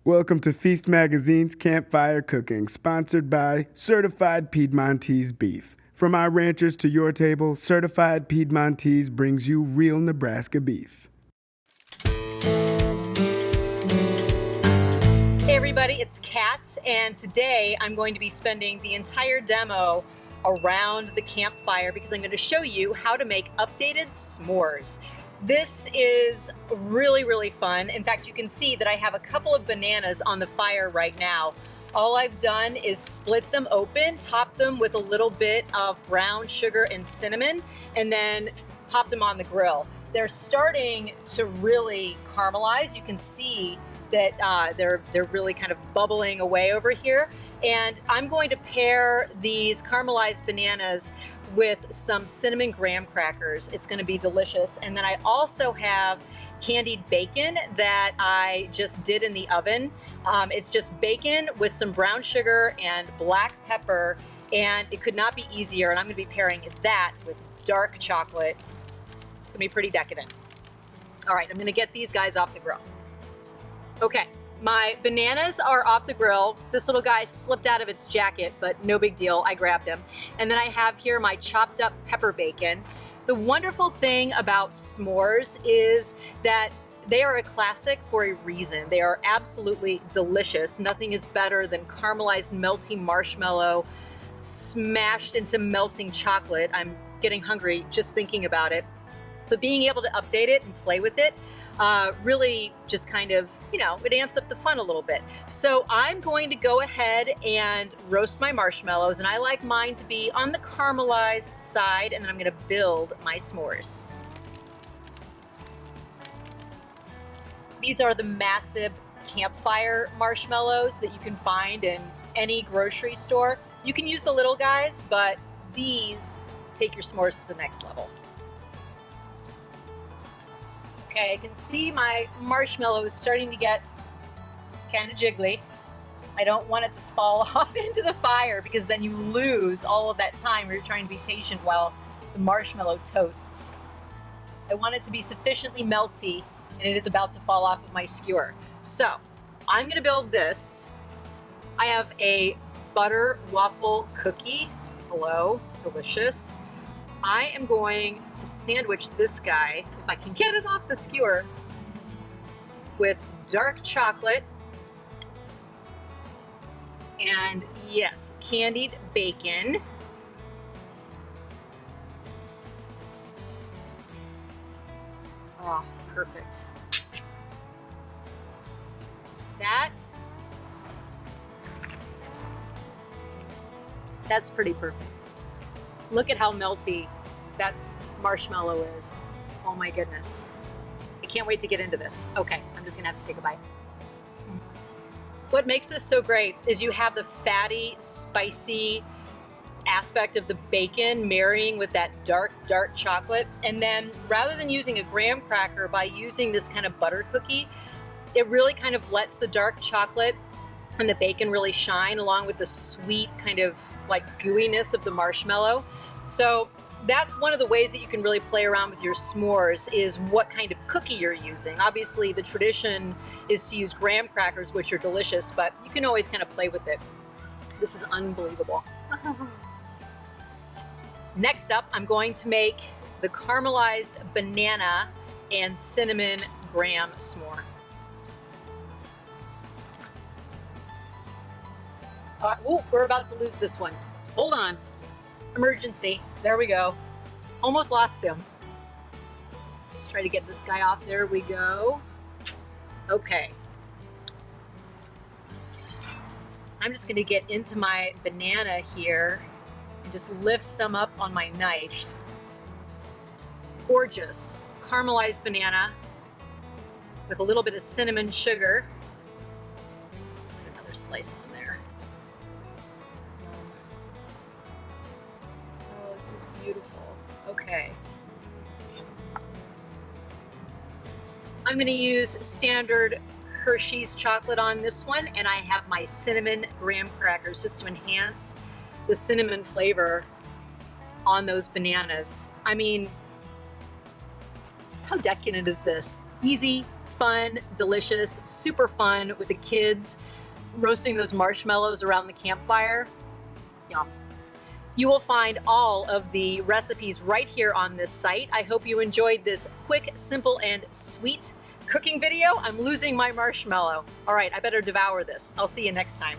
Welcome to Feast Magazine's Campfire Cooking, sponsored by Certified Piedmontese Beef. From our ranchers to your table, Certified Piedmontese brings you real Nebraska beef. Hey everybody, it's Cat, and today I'm going to be spending the entire demo around the campfire because I'm going to show you how to make updated s'mores. This is really fun. In fact, you can see that I have a couple of bananas on the fire right now. All I've done is split them open, top them with a little bit of brown sugar and cinnamon, and then popped them on the grill. They're starting to really caramelize. You can see that they're really kind of bubbling away over here. And I'm going to pair these caramelized bananas with some cinnamon graham crackers. It's going to be delicious. And then I also have candied bacon that I just did in the oven. It's just bacon with some brown sugar and black pepper, and it could not be easier. And I'm going to be pairing that with dark chocolate. It's going to be pretty decadent. All right, I'm going to get these guys off the grill. Okay, my bananas are off the grill. This little guy slipped out of its jacket, but no big deal, I grabbed him. And then I have here my chopped up pepper bacon. The wonderful thing about s'mores is that they are a classic for a reason. They are absolutely delicious. Nothing is better than caramelized melty marshmallow smashed into melting chocolate. I'm getting hungry just thinking about it. But being able to update it and play with it really just kind of, it amps up the fun a little bit. So I'm going to go ahead and roast my marshmallows, and I like mine to be on the caramelized side, and then I'm going to build my s'mores. These are the massive campfire marshmallows that you can find in any grocery store. You can use the little guys, but these take your s'mores to the next level. Okay, I can see my marshmallow is starting to get kind of jiggly. I don't want it to fall off into the fire because then you lose all of that time where you're trying to be patient while the marshmallow toasts. I want it to be sufficiently melty, and it is about to fall off of my skewer. So I'm going to build this. I have a butter waffle cookie. Hello, delicious. I am going to sandwich this guy, if I can get it off the skewer, with dark chocolate and, yes, candied bacon. Oh, perfect. That's pretty perfect. Look at how melty that marshmallow is. Oh my goodness. I can't wait to get into this. Okay, I'm just gonna have to take a bite. What makes this so great is you have the fatty, spicy aspect of the bacon marrying with that dark chocolate. And then rather than using a graham cracker, by using this kind of butter cookie, it really kind of lets the dark chocolate and the bacon really shine along with the sweet kind of like gooiness of the marshmallow. So that's one of the ways that you can really play around with your s'mores, is what kind of cookie you're using. Obviously the tradition is to use graham crackers, which are delicious, but you can always kind of play with it. This is unbelievable. Next up, I'm going to make the caramelized banana and cinnamon graham s'more. Oh, we're about to lose this one. Hold on. Emergency. There we go. Almost lost him. Let's try to get this guy off. There we go. Okay. I'm just going to get into my banana here and just lift some up on my knife. Gorgeous. Caramelized banana with a little bit of cinnamon sugar. Put another slice on there. Oh, this is beautiful. Okay. I'm going to use standard Hershey's chocolate on this one, and I have my cinnamon graham crackers just to enhance the cinnamon flavor on those bananas. I mean, how decadent is this? Easy, fun, delicious, super fun with the kids, roasting those marshmallows around the campfire. Yum. You will find all of the recipes right here on this site. I hope you enjoyed this quick, simple, and sweet cooking video. I'm losing my marshmallow. All right, I better devour this. I'll see you next time.